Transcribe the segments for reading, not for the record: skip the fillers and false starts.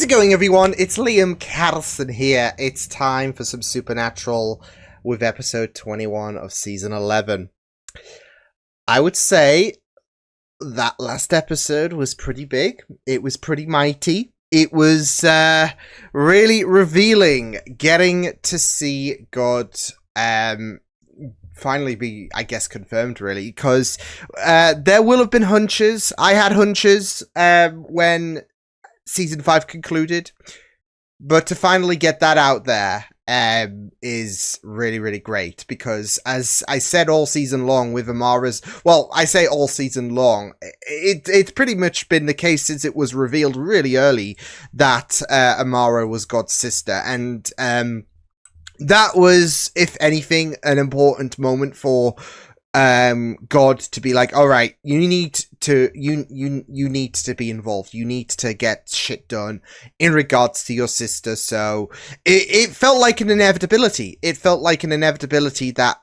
it going, everyone? It's Liam Carlson here. It's time for some Supernatural with episode 21 of season 11. I would say that last episode was pretty big. It was pretty mighty. It was really revealing, getting to see God finally be, I guess, confirmed, really, because there will have been hunches. I had hunches when season 5 concluded, but to finally get that out there is really, really great, because as I said all season long with Amara's, well, I say all season long, it's pretty much been the case since it was revealed really early that Amara was God's sister, and that was, if anything, an important moment for God to be like, all right, you need to be involved. You need to get shit done in regards to your sister. So it felt like an inevitability. It felt like an inevitability that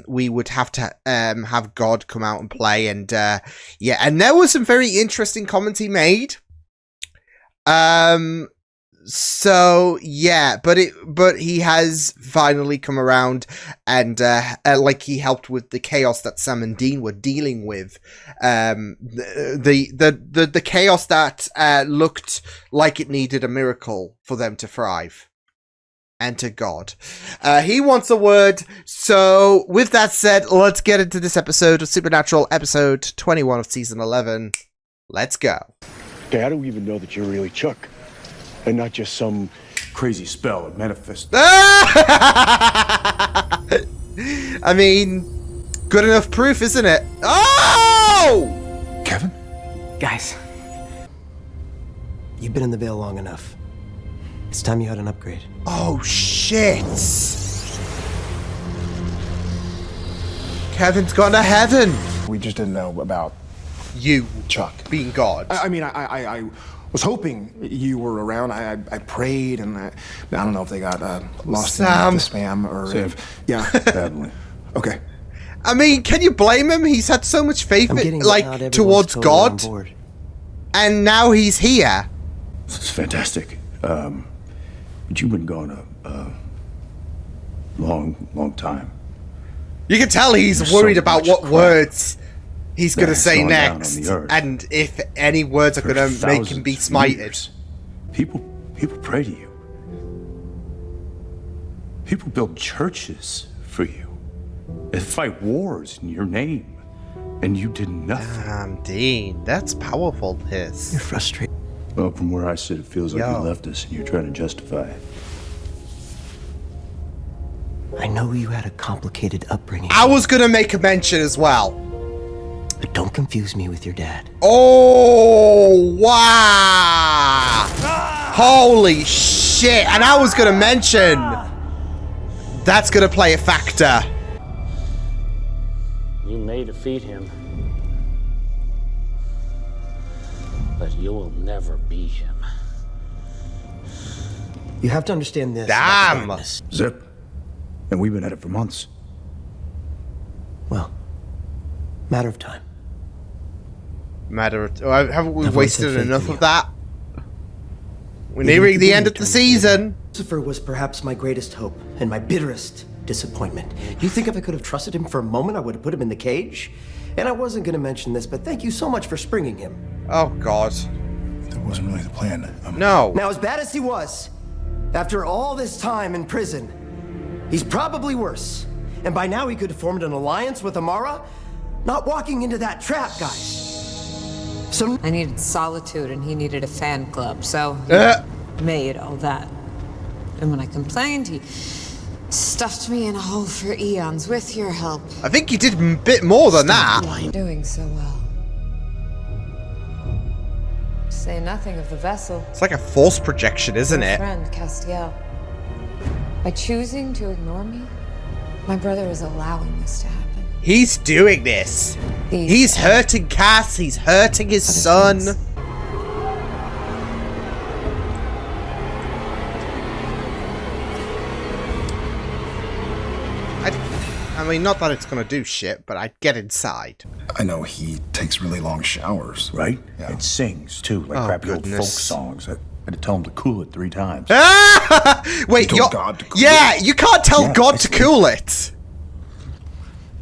we would have to have God come out and play. And yeah, and there was some very interesting comments he made. So yeah, but he has finally come around, and like he helped with the chaos that Sam and Dean were dealing with, the chaos that looked like it needed a miracle for them to thrive. Enter God. He wants a word. So with that said, let's get into this episode of Supernatural, episode 21 of season 11. Let's go. Okay, how do we even know that you're really Chuck? And not just some crazy spell of manifest. I mean, good enough proof, isn't it? Oh! Kevin? Guys, you've been in the Veil long enough. It's time you had an upgrade. Oh, shit. Kevin's gone to heaven. We just didn't know about You, Chuck. being God. I mean, I was hoping you were around. I prayed, and I don't know if they got lost in the spam or Sam. if... Yeah. Badly. Okay. I mean, can you blame him? He's had so much faith, like, towards God, and now he's here. This is fantastic. But you've been gone a long time. You can tell he's There's worried so about much what crap words he's going to that's say gone down on next, the earth. and if any words are For going to make him be thousands of smited. years, People pray to you. People build churches for you. They fight wars in your name. And you did nothing. Damn, Dean, that's powerful, this. You're frustrated. Well, from where I sit, it feels like Yo. you left us and you're trying to justify it. I know you had a complicated upbringing. I was going to make a mention as well. But don't confuse me with your dad. Oh, wow. Holy shit. And I was going to mention that's going to play a factor. You may defeat him, but you will never be him. You have to understand this. Damn. Zip. And we've been at it for months. Well, matter of time. Haven't we Everyone wasted said faith enough in of you. that? We're Even nearing if the you end didn't of the return to season. Lucifer was perhaps my greatest hope and my bitterest disappointment. You think if I could have trusted him for a moment, I would have put him in the cage? And I wasn't going to mention this, but thank you so much for springing him. Oh, God. That wasn't really the plan. No. Now, as bad as he was, after all this time in prison, he's probably worse. And by now he could have formed an alliance with Amara, not walking into that trap, guys. So I needed solitude and he needed a fan club, so he made all that. And when I complained, he stuffed me in a hole for eons with your help. I think you did a bit more than that. Doing so well. Say nothing of the vessel. It's like a force projection, isn't My it? friend, Castiel. By choosing to ignore me, my brother is allowing this to happen. He's doing this. These He's hurting Cass. He's hurting his son. things. I mean, not that it's gonna do shit, but I'd get inside. I know he takes really long showers. Right? Yeah. It sings, too, like Oh, crappy old folk goodness. songs. had to tell him to cool it 3 times. Wait, told God to cool yeah, you can't tell God to cool it.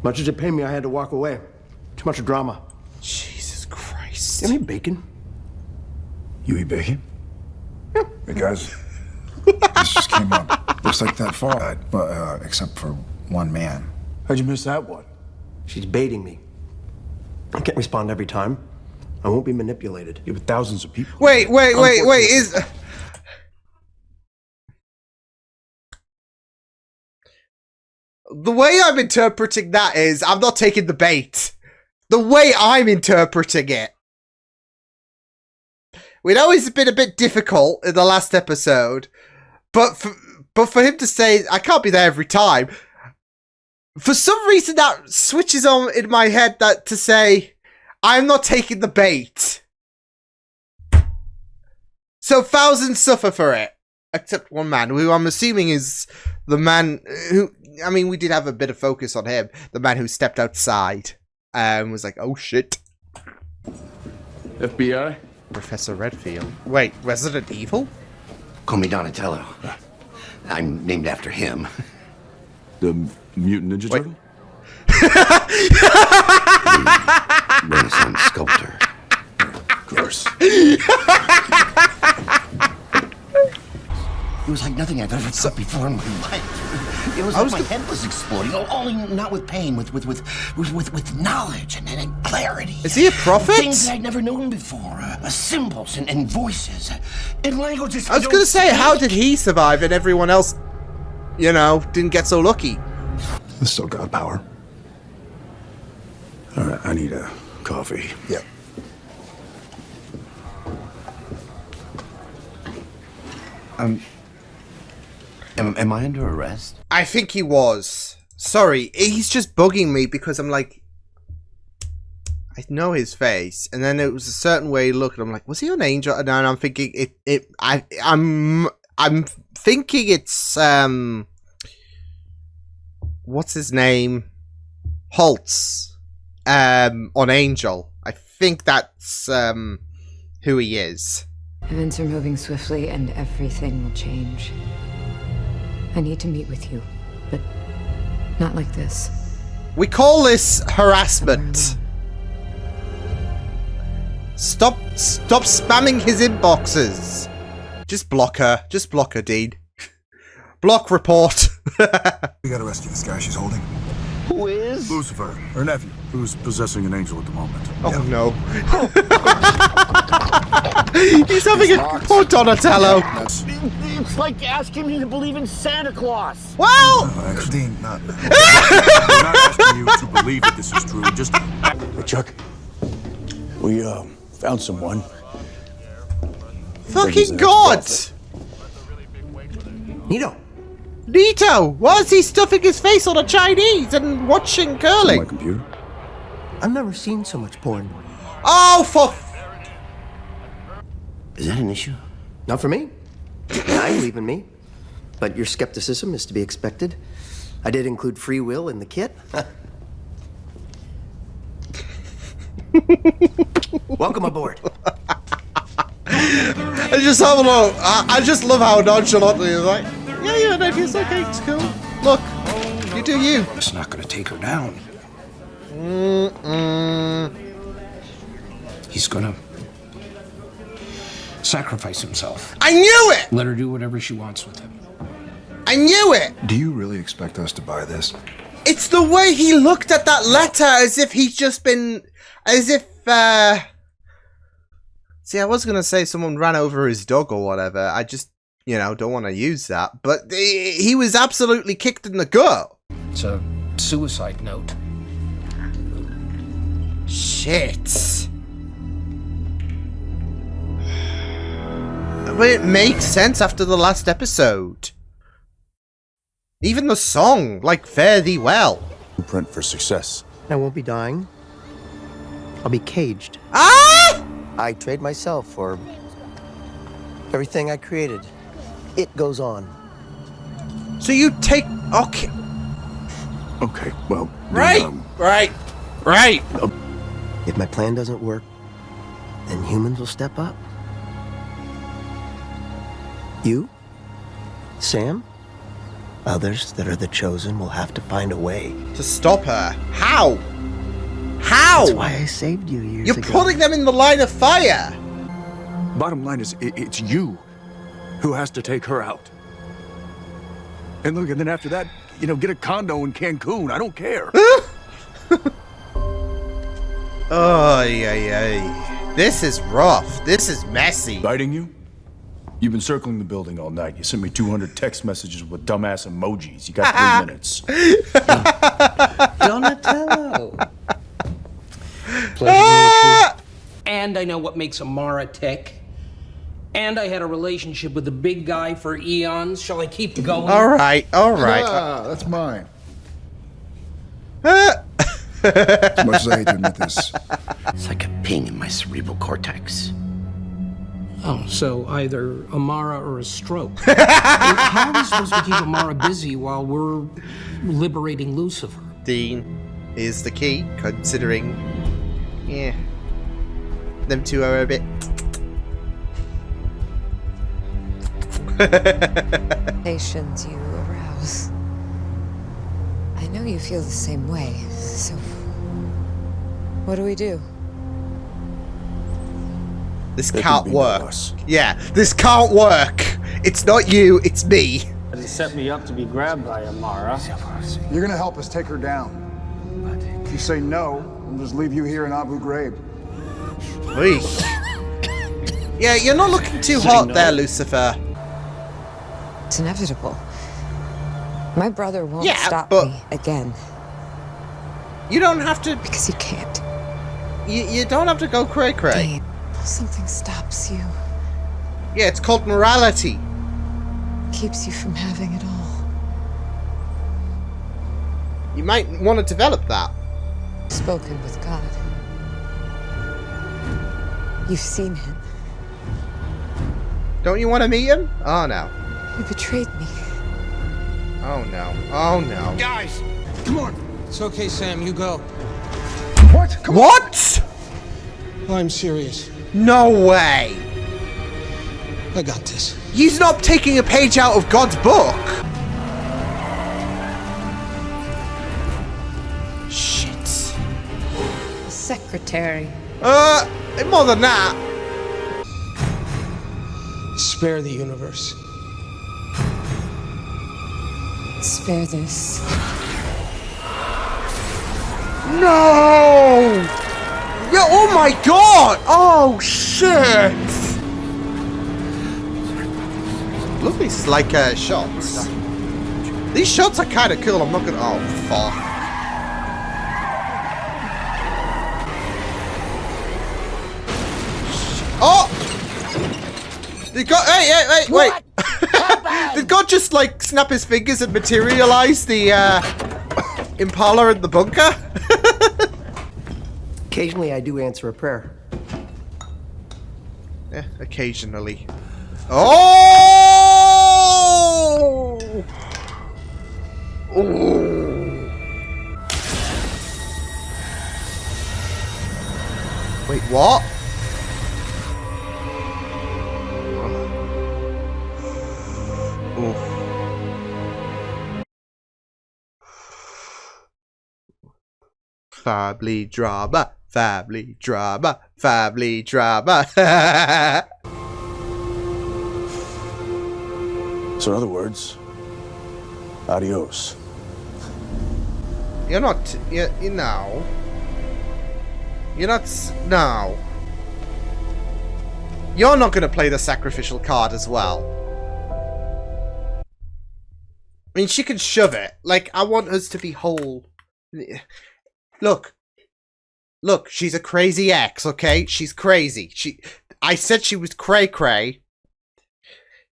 Much as it pained me, I had to walk away. Too much drama. Jesus Christ. Give me bacon. You eat bacon? Hey guys, this just came up. Looks like that fall died, but except for one man. How'd you miss that one? She's baiting me. I can't respond every time. I won't be manipulated. Yeah, but thousands of people. Wait, is... The way I'm interpreting that is, I'm not taking the bait. The way I'm interpreting it. We know it's been a bit difficult in the last episode, but for him to say, I can't be there every time, for some reason that switches on in my head that to say, I'm not taking the bait. So thousands suffer for it. Except one man, who I'm assuming is the man who... I mean, we did have a bit of focus on him. The man who stepped outside and was like, oh shit. FBI? Professor Redfield. Wait, Resident Evil? Call me Donatello. I'm named after him. The mutant ninja turtle? Renaissance sculptor. Of course. It was like nothing I've ever felt before in my life. It was like my head was exploding. Only not with pain, with knowledge and clarity. Is he a prophet? Things that I'd never known before. Symbols and voices. In languages I was going to say, how did he survive and everyone else, you know, didn't get so lucky? This still got power. All right, I need a coffee. Yep. Am I under arrest? I think he was. Sorry, he's just bugging me because I'm like, I know his face, and then it was a certain way he looked, and I'm like, was he an angel? And then I'm thinking I'm thinking it's what's his name? Holtz on Angel. I think that's who he is. Events are moving swiftly and everything will change. I need to meet with you, but not like this. We call this harassment. Stop spamming his inboxes. Just block her. Just block her, Dean. Block report. We gotta rescue this guy she's holding. Who is? Lucifer, her nephew, who's possessing an angel at the moment. Oh no. He's having a poor Donatello. It's like asking me to believe in Santa Claus. Well, Dean, not. I'm not asking you to believe that this is true. Just, hey, Chuck, we found someone. fucking God. Nito, why is he stuffing his face on a Chinese and watching My curling? computer. I've never seen so much porn. Oh, for Is that an issue? Not for me. I believe in me. But your skepticism is to be expected. I did include free will in the kit. Welcome aboard. I just have a look. I just love how nonchalantly he's like, yeah, no, it's okay, it's cool. Look, you do you. It's not gonna take her down. He's gonna sacrifice himself. I knew it! Let her do whatever she wants with him. I knew it! Do you really expect us to buy this? It's the way he looked at that letter as if he's just been... As if, See, I was going to say someone ran over his dog or whatever. I just, you know, don't want to use that. But he was absolutely kicked in the gut. It's a suicide note. Shit. But it makes sense after the last episode. Even the song, like, fare thee well. Blueprint for success. I won't be dying. I'll be caged. Ah! I trade myself for everything I created. It goes on. So you take... Okay. Okay, well... Right, then, right. If my plan doesn't work, then humans will step up. You? Sam? Others that are the chosen will have to find a way. To stop her. How? How? That's why I saved you years You're ago. putting them in the line of fire. Bottom line is, it's you who has to take her out. And look, and then after that, you know, get a condo in Cancun. I don't care. Oh, yeah. This is rough. This is messy. Biting you? You've been circling the building all night. You sent me 200 text messages with dumbass emojis. You got 3 minutes. Donatello. Pleasure to meet you. And I know what makes Amara tick. And I had a relationship with the big guy for eons. Shall I keep going? All right. Ah, that's mine. As much as I hate to admit this. It's like a ping in my cerebral cortex. Oh, so either Amara or a stroke. How are we supposed to keep Amara busy while we're liberating Lucifer? Dean is the key, considering, yeah, them two are a bit. Patience you arouse. I know you feel the same way, so what do we do? This There can't can be no work. us. Yeah, this can't work. It's not you, it's me. He set me up to be grabbed by Amara. You're gonna help us take her down. If you say no, we'll just leave you here in Abu Ghraib. Oy. Yeah, you're not looking too hot there, Lucifer. It's inevitable. My brother won't Yeah, stop but- me again, You don't have to. because he can't. You don't have to go cray cray. Dane, something stops you, Yeah, it's called morality. keeps you from having it all. You might want to develop that. Spoken with God. You've seen him. Don't you want to meet him? Oh no. You betrayed me. Oh no. Oh no. Guys, come on. It's okay, Sam, you go. What? Come What? I'm serious. No way. I got this. He's not taking a page out of God's book. Shit. Secretary. More than that. Spare the universe. Spare this. No! Yeah, oh my god! Oh shit! Look, these like shots. These shots are kind of cool. I'm not gonna. Oh fuck! Oh! Did God? Hey! Wait! Did God just like snap his fingers and materialize the Impala in the bunker? Occasionally, I do answer a prayer. Yeah, occasionally. Oh! Ooh. Wait, what? Ooh. Family drama, family drama, family drama. So in other words, adios. You're not. You know. You're not. No. You're not gonna play the sacrificial card as well. I mean, she can shove it. Like, I want us to be whole. Look. Look, she's a crazy ex, okay? She's crazy. I said she was cray-cray.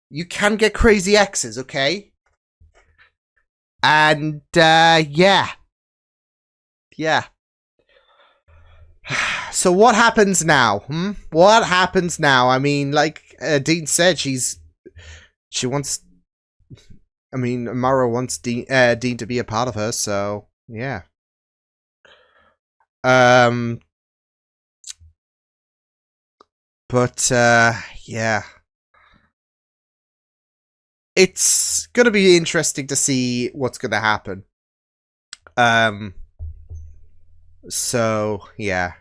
You can get crazy exes, okay? And, yeah. Yeah. So what happens now? What happens now? I mean, like Dean said, she wants... I mean, Amara wants Dean to be a part of her, so, yeah. But, yeah. it's gonna be interesting to see what's gonna happen. So yeah,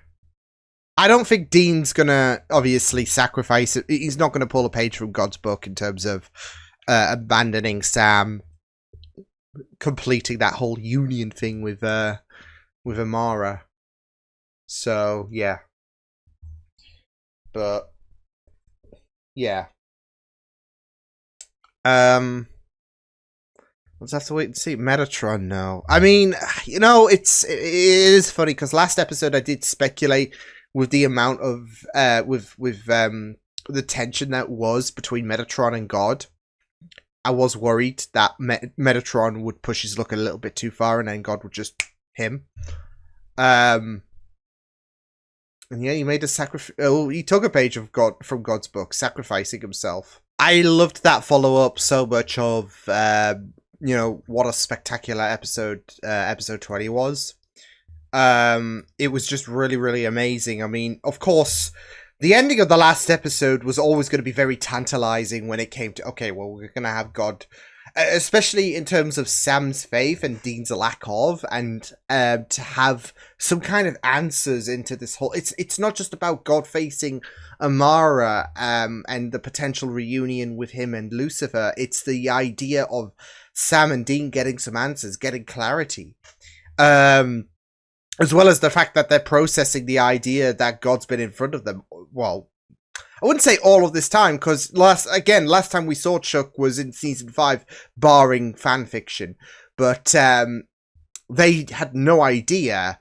I don't think Dean's gonna obviously sacrifice it. He's not gonna pull a page from God's book in terms of abandoning Sam, completing that whole union thing with Amara. So yeah, but yeah, we'll just have to wait and see. Metatron, no. I mean, you know, it is funny because last episode I did speculate with the amount of with the tension that was between Metatron and God. I was worried that Metatron would push his luck a little bit too far, and then God would just him. And yeah, he made a sacrifice. Oh, he took a page of God from God's book, sacrificing himself. I loved that follow up so much of you know, what a spectacular episode episode 20 was. It was just really, really amazing. I mean, of course, the ending of the last episode was always going to be very tantalizing when it came to, okay, well, we're going to have God, especially in terms of Sam's faith and Dean's lack of, and to have some kind of answers into this whole, it's not just about God facing Amara and the potential reunion with him and Lucifer. It's the idea of Sam and Dean getting some answers, getting clarity. As well as the fact that they're processing the idea that God's been in front of them. Well, I wouldn't say all of this time, because last time we saw Chuck was in season 5, barring fanfiction. But they had no idea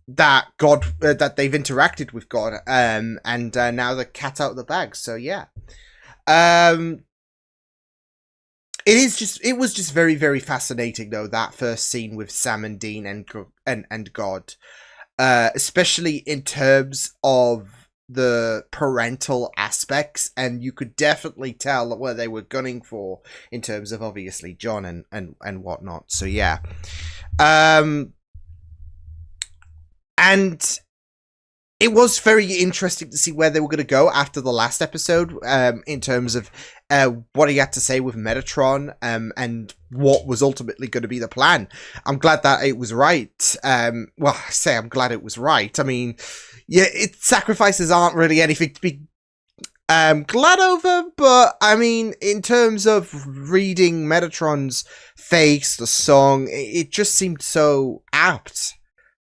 that God, that they've interacted with God, and now the cat's out of the bag. So yeah, it was just very, very fascinating though, that first scene with Sam and Dean and God, especially in terms of the parental aspects, and you could definitely tell where they were gunning for in terms of obviously John and whatnot. So yeah, and it was very interesting to see where they were going to go after the last episode, in terms of what he had to say with Metatron, and what was ultimately going to be the plan. I'm glad that it was right. Well, I say I'm glad it was right. I mean, yeah, sacrifices aren't really anything to be glad over, but I mean, in terms of reading Metatron's face, the song, it just seemed so apt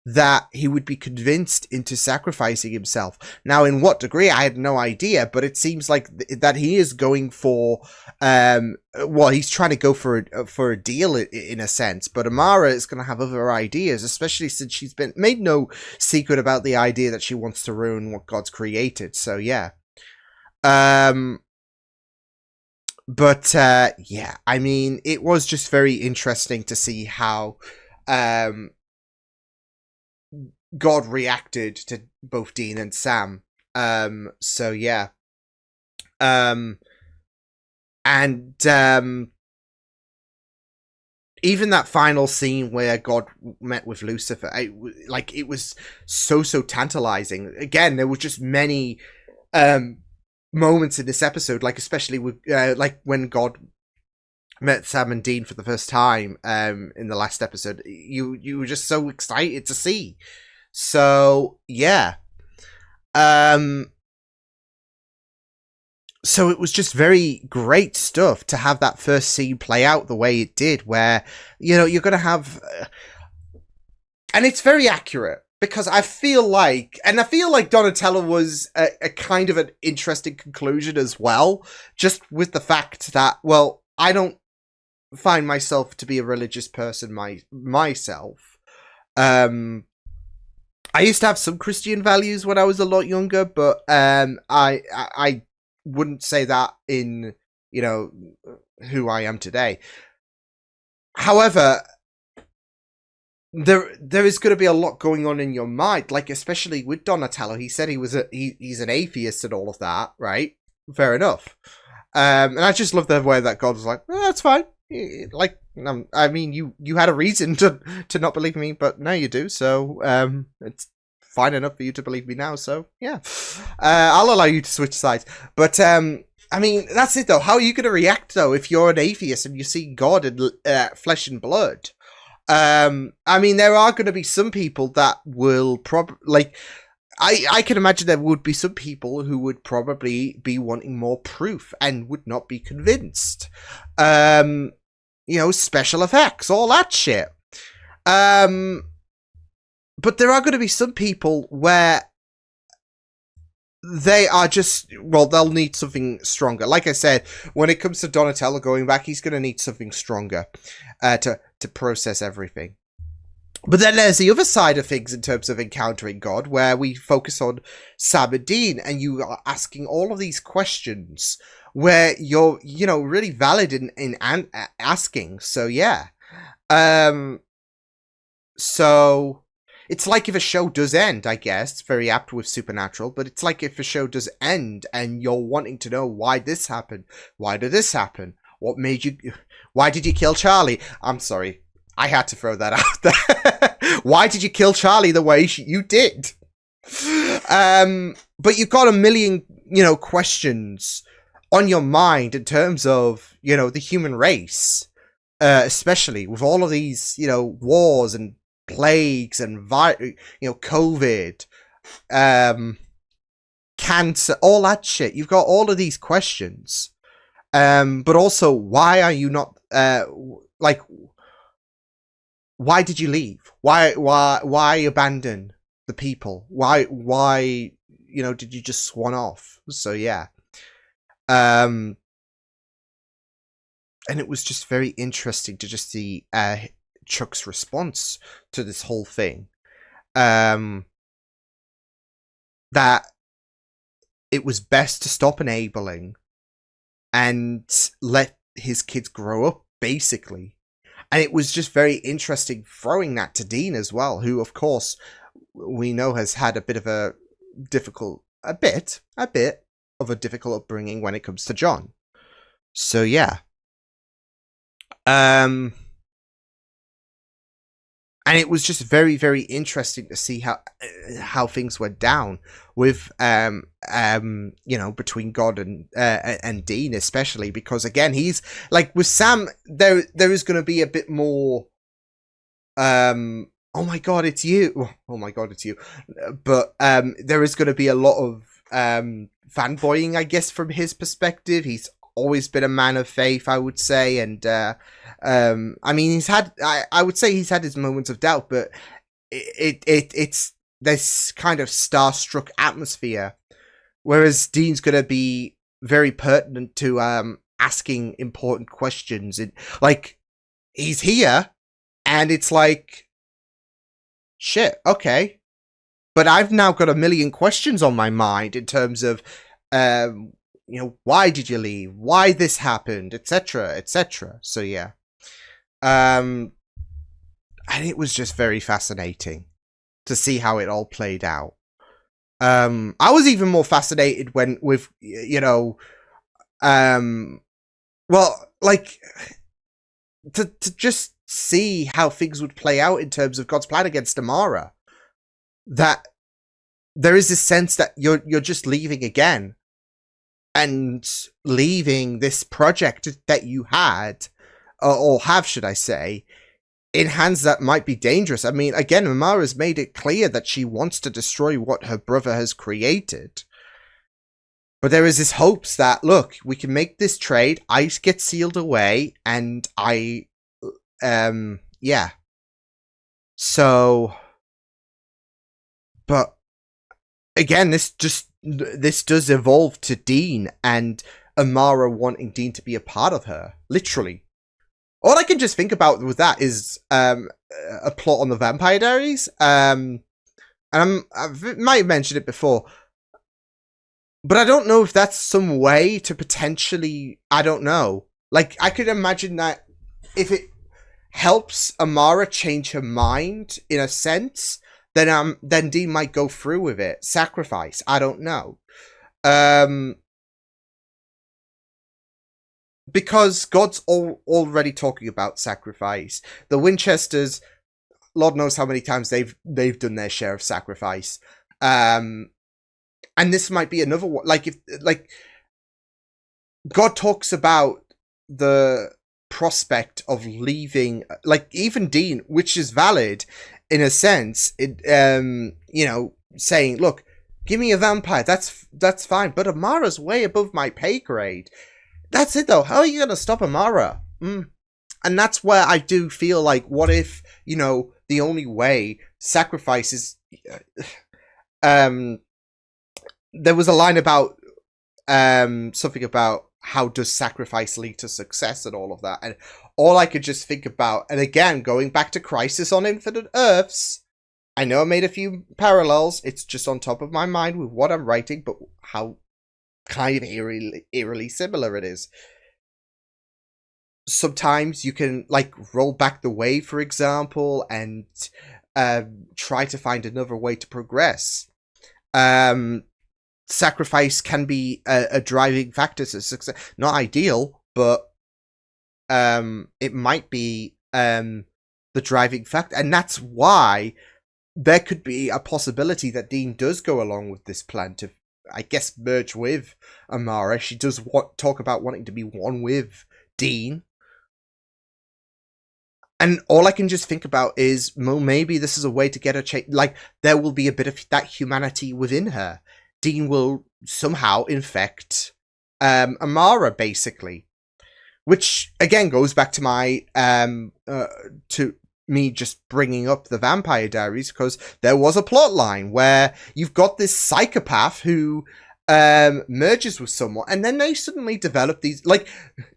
that he would be convinced into sacrificing himself. Now, in what degree, I had no idea, but it seems like that he is going for, well, he's trying to go for a deal in a sense, but Amara is going to have other ideas, especially since she's been made no secret about the idea that she wants to ruin what God's created. So yeah. But yeah, I mean, it was just very interesting to see how God reacted to both Dean and Sam. So yeah. And even that final scene where God met with Lucifer, it was so tantalizing. Again, there were just many moments in this episode, like especially with like when God met Sam and Dean for the first time in the last episode. You were just so excited to see. So yeah, so it was just very great stuff to have that first scene play out the way it did, where, you know, you're gonna have, and it's very accurate, because I feel like Donatello was a kind of an interesting conclusion as well, just with the fact that, well, I don't find myself to be a religious person myself. I used to have some Christian values when I was a lot younger, but I wouldn't say that in, you know, who I am today. However, there is going to be a lot going on in your mind, like especially with Donatello. He said he's an atheist and all of that, right? Fair enough. And I just love the way that God was like, oh, that's fine. Like, I mean, you had a reason to not believe me, but now you do, so it's fine enough for you to believe me now, so yeah. I'll allow you to switch sides. But I mean, that's it though. How are you going to react though if you're an atheist and you see God in flesh and blood? I mean, there are going to be some people that will probably I can imagine there would be some people who would probably be wanting more proof and would not be convinced. Special effects, all that shit. But there are going to be some people where they are just, well, they'll need something stronger. Like I said, when it comes to Donatello going back, he's going to need something stronger to process everything. But then there's the other side of things in terms of encountering God, where we focus on Sam and Dean, and you are asking all of these questions where you're, really valid in asking. So, yeah. So it's like if a show does end, I guess. It's very apt with Supernatural, but it's like if a show does end and you're wanting to know why this happened. Why did this happen? Why did you kill Charlie? I'm sorry. I had to throw that out there. Why did you kill Charlie the way you did? But you've got a million, questions on your mind in terms of, the human race, especially with all of these, wars and plagues and COVID, cancer, all that shit. You've got all of these questions, but also why are you not why did you leave? Why abandon the people? Why did you just swan off? So yeah, and it was just very interesting to just see Chuck's response to this whole thing. That it was best to stop enabling and let his kids grow up, basically. And it was just very interesting throwing that to Dean as well, who, of course, we know has had a bit of a difficult upbringing when it comes to John. So yeah. And it was just very, very interesting to see how things went down with between God and Dean, especially because again he's like with Sam there is going to be a bit more oh my god it's you, but there is going to be a lot of fanboying, I guess, from his perspective. He's always been a man of faith, I would say, and I mean, he's had I would say he's had his moments of doubt, but it's this kind of starstruck atmosphere, whereas Dean's gonna be very pertinent to asking important questions. And like, he's here, and it's like, shit, okay, but I've now got a million questions on my mind in terms of why did you leave? Why this happened? Etc. Etc. So yeah. And it was just very fascinating to see how it all played out. I was even more fascinated with to just see how things would play out in terms of God's plan against Amara. That there is this sense that you're just leaving again. And leaving this project that you had, or have, should I say, in hands that might be dangerous. I mean, again, Amara's made it clear that she wants to destroy what her brother has created. But there is this hopes that, look, we can make this trade, ice gets sealed away, and yeah. So, but again, this does evolve to Dean and Amara wanting Dean to be a part of her. Literally. All I can just think about with that is a plot on the Vampire Diaries. And I might have mentioned it before. But I don't know if that's some way to potentially... I don't know. Like, I could imagine that if it helps Amara change her mind, in a sense... Then Dean might go through with it. Sacrifice. I don't know. Because God's already talking about sacrifice. The Winchesters, Lord knows how many times they've done their share of sacrifice. And this might be another one. God talks about the prospect of leaving, like even Dean, which is valid in a sense. It, you know, saying, "Look, give me a vampire. That's fine, but Amara's way above my pay grade." That's it, though. How are you gonna stop Amara? And that's where I do feel like, what if, you know, the only way sacrifice is, there was a line about something about how does sacrifice lead to success and all of that, and all I could just think about, and again going back to Crisis on Infinite Earths, I know I made a few parallels, it's just on top of my mind with what I'm writing, but how kind of eerily similar it is. Sometimes you can like roll back the wave, for example, and try to find another way to progress. Sacrifice can be a driving factor to success. Not ideal, but it might be the driving factor, and that's why there could be a possibility that Dean does go along with this plan to, I guess, merge with Amara. She does talk about wanting to be one with Dean. And all I can just think about is, well, maybe this is a way to get her like, there will be a bit of that humanity within her. Dean will somehow infect Amara, basically. Which, again, goes back to my, to me just bringing up the Vampire Diaries, because there was a plot line where you've got this psychopath who merges with someone, and then they suddenly develop these, like,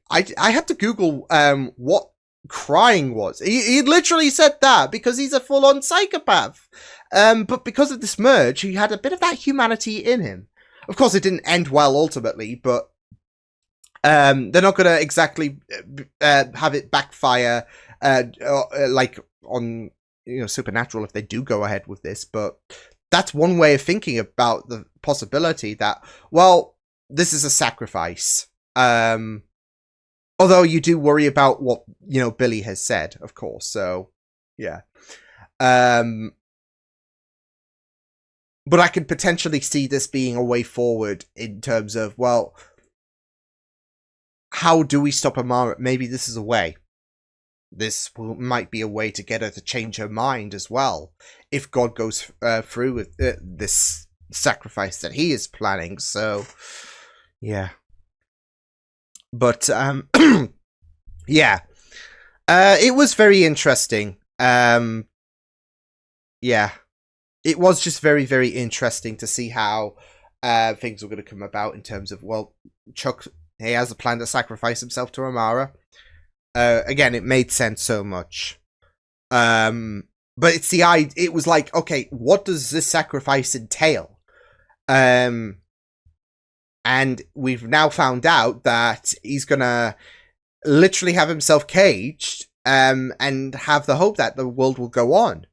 I had to Google what crying was. He literally said that because he's a full-on psychopath. But because of this merge, he had a bit of that humanity in him. Of course, it didn't end well ultimately, but they're not going to exactly have it backfire like on, you know, Supernatural if they do go ahead with this. But that's one way of thinking about the possibility that, well, this is a sacrifice. Although you do worry about what, you know, Billy has said, of course. So, yeah. But I could potentially see this being a way forward in terms of, well, how do we stop Amara? Maybe this is a way. This might be a way to get her to change her mind as well, if God goes through with this sacrifice that he is planning. So, yeah. But, yeah. It was very interesting. Yeah. It was just very, very interesting to see how things were going to come about in terms of, well, Chuck, he has a plan to sacrifice himself to Amara. Again, it made sense so much. But it's it was like, okay, what does this sacrifice entail? And we've now found out that he's gonna literally have himself caged, and have the hope that the world will go on.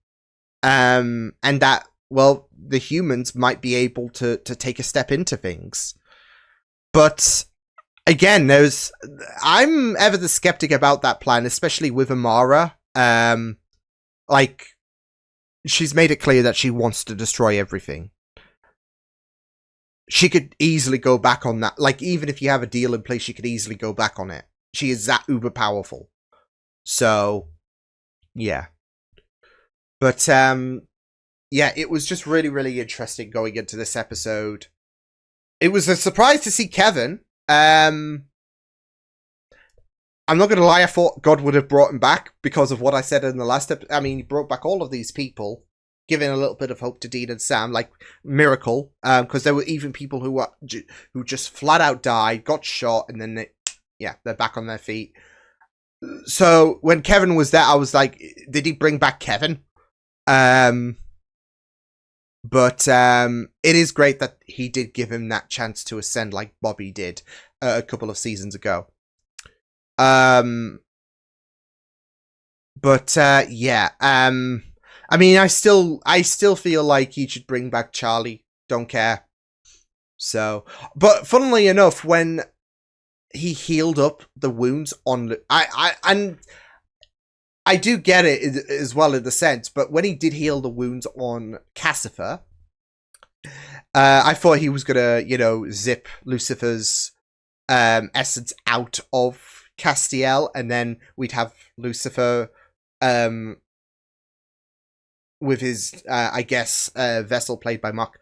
And that, well, the humans might be able to take a step into things. But again, I'm ever the skeptic about that plan, especially with Amara. Like, she's made it clear that she wants to destroy everything. She could easily go back on that. Like, even if you have a deal in place, she could easily go back on it. She is that uber powerful. So, yeah. But, yeah, it was just really, really interesting going into this episode. It was a surprise to see Kevin. I'm not going to lie, I thought God would have brought him back because of what I said in the last episode. I mean, he brought back all of these people, giving a little bit of hope to Dean and Sam, like Miracle, because there were even people who just flat out died, got shot, and then they're back on their feet. So when Kevin was there, I was like, did he bring back Kevin? But it is great that he did give him that chance to ascend like Bobby did a couple of seasons ago. But yeah, I mean, I still feel like he should bring back Charlie. Don't care. So, but funnily enough, when he healed up the wounds on, I do get it as well in the sense, but when he did heal the wounds on Cassifer, I thought he was gonna, zip Lucifer's essence out of Castiel, and then we'd have Lucifer with his I guess vessel played by Mock.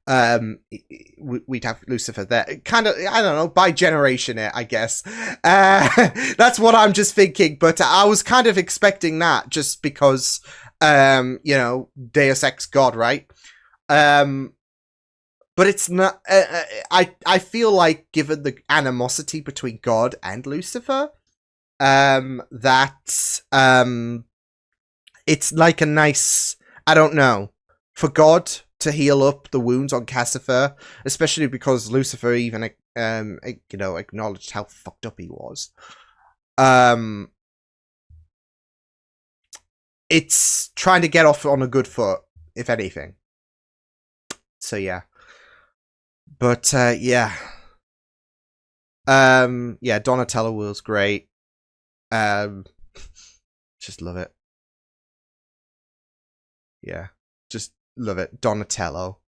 We'd have Lucifer there, kind of, I don't know, by generation I guess. That's what I'm just thinking, but I was kind of expecting that just because you know, Deus Ex God, right? But it's not. I feel like, given the animosity between God and Lucifer, that it's like a nice, I don't know, for God to heal up the wounds on Cassifer, especially because Lucifer even you know, acknowledged how fucked up he was. It's trying to get off on a good foot, if anything. So yeah. But yeah. Yeah, Donatello was great. Just love it. Yeah. Just love it. Donatello.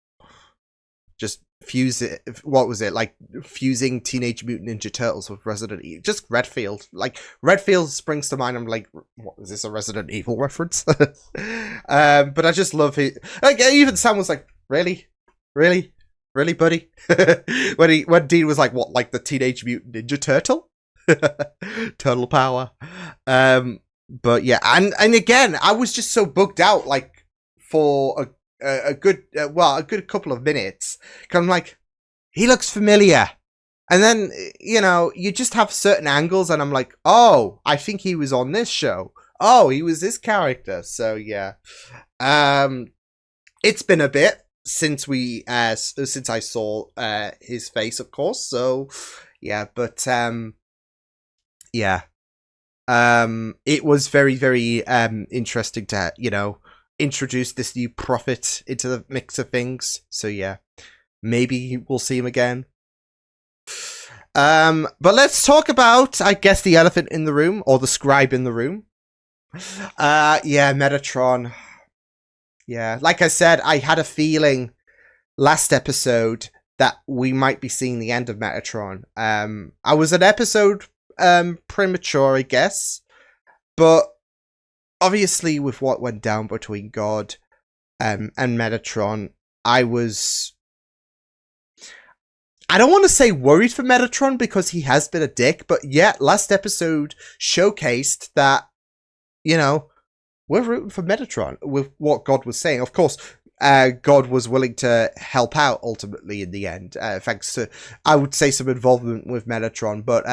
Just fuse it. What was it? Like fusing Teenage Mutant Ninja Turtles with Resident Evil. Just Redfield. Like Redfield springs to mind. I'm like, what is this, a Resident Evil reference? But I just love it. Like even Sam was like, really? Really? Really, buddy? when Dean was like, what, like the Teenage Mutant Ninja Turtle? Turtle power. But yeah, and again, I was just so bugged out, like, for a good, a good couple of minutes. Cause I'm like, he looks familiar. And then, you know, you just have certain angles and I'm like, oh, I think he was on this show. Oh, he was this character. So yeah. It's been a bit since I saw his face, of course. So yeah, but yeah. It was very, very interesting to, you know, introduce this new prophet into the mix of things. So yeah, maybe we'll see him again. But let's talk about, I guess, the elephant in the room, or the scribe in the room. Yeah, Metatron. Yeah, like I said, I had a feeling last episode that we might be seeing the end of Metatron. I was an episode premature, I guess, but obviously with what went down between God and Metatron, I don't want to say worried for Metatron because he has been a dick, but yet last episode showcased that, you know, we're rooting for Metatron with what God was saying. Of course, God was willing to help out ultimately in the end, thanks to, I would say, some involvement with Metatron, but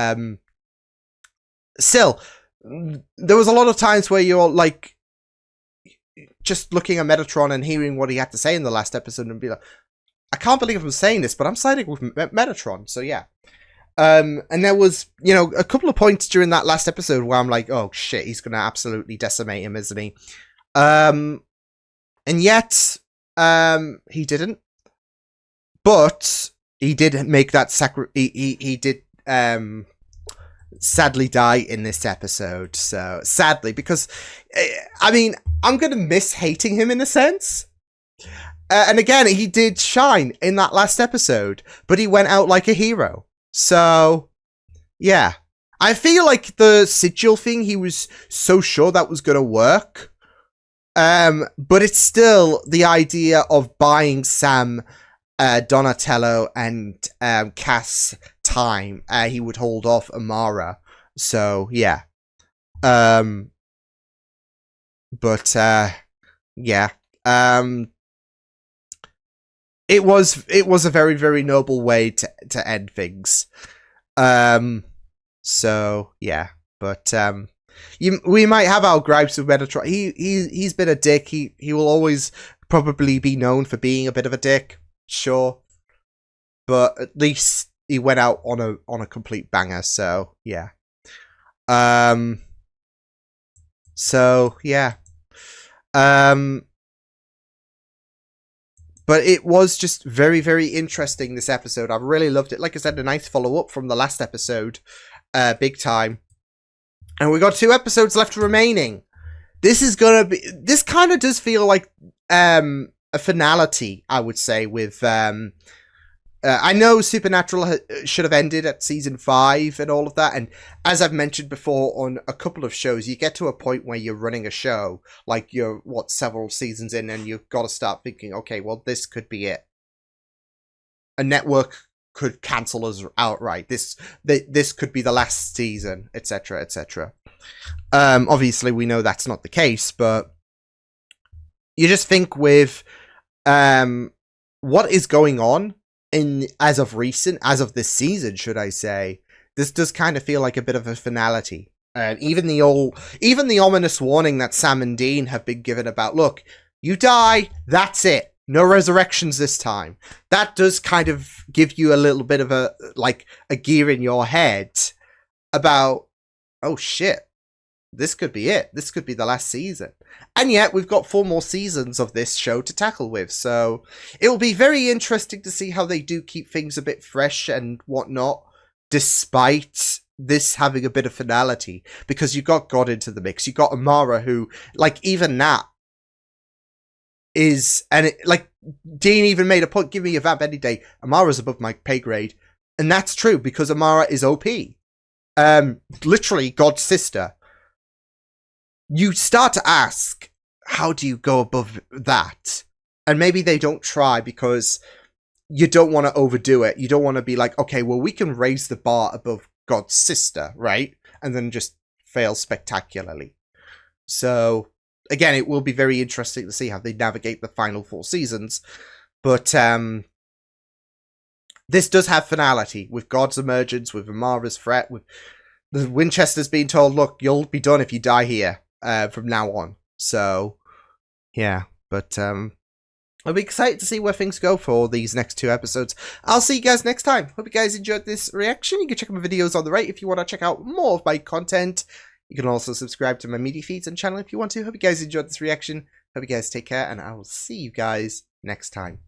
still, there was a lot of times where you're like just looking at Metatron and hearing what he had to say in the last episode and be like, I can't believe I'm saying this, but I'm siding with Metatron. So yeah. And there was, you know, a couple of points during that last episode where I'm like, oh shit, he's going to absolutely decimate him, isn't he? And yet, he didn't. But he did make that he did, sadly die in this episode. So sadly, because I mean, I'm gonna miss hating him in a sense. And again, he did shine in that last episode, but he went out like a hero. So yeah, I feel like the sigil thing, he was so sure that was gonna work. But it's still the idea of buying Sam, Donatello, and Cass time. He would hold off Amara. So yeah. But yeah. It was a very, very noble way to end things. So yeah. But we might have our gripes with Metatron. He's been a dick. He will always probably be known for being a bit of a dick. Sure. But at least he went out on a complete banger, so yeah. So yeah. But it was just very, very interesting, this episode. I really loved it. Like I said, a nice follow-up from the last episode. Big time. And we got 2 episodes left remaining. This is gonna be... This kind of does feel like a finality, I would say, with I know Supernatural should have ended at season 5 and all of that, and as I've mentioned before on a couple of shows, you get to a point where you're running a show, like you're, several seasons in, and you've got to start thinking, okay, well, this could be it. A network could cancel us outright. This could be the last season, etc., etc. Obviously, we know that's not the case, but you just think with what is going on as of this season, should I say, this does kind of feel like a bit of a finality. And even the ominous warning that Sam and Dean have been given about, look, you die, that's it. No resurrections this time. That does kind of give you a little bit of a gear in your head about, oh shit, this could be it. This could be the last season. And yet we've got 4 more seasons of this show to tackle with. So it will be very interesting to see how they do keep things a bit fresh and whatnot, despite this having a bit of finality. Because you got God into the mix. You got Amara, who, even that, is, and Dean even made a point, give me a vamp any day, Amara's above my pay grade, and that's true because Amara is OP, literally God's sister. You start to ask, how do you go above that? And maybe they don't try because you don't want to overdo it. You don't want to be like, okay, well, we can raise the bar above God's sister, right? And then just fail spectacularly. So again, it will be very interesting to see how they navigate the final 4 seasons. But this does have finality, with God's emergence, with Amara's threat, with the Winchesters being told, look, you'll be done if you die here from now on. So, yeah. But I'll be excited to see where things go for these next 2 episodes. I'll see you guys next time. Hope you guys enjoyed this reaction. You can check out my videos on the right if you want to check out more of my content. You can also subscribe to my media feeds and channel if you want to. Hope you guys enjoyed this reaction. Hope you guys take care, and I will see you guys next time.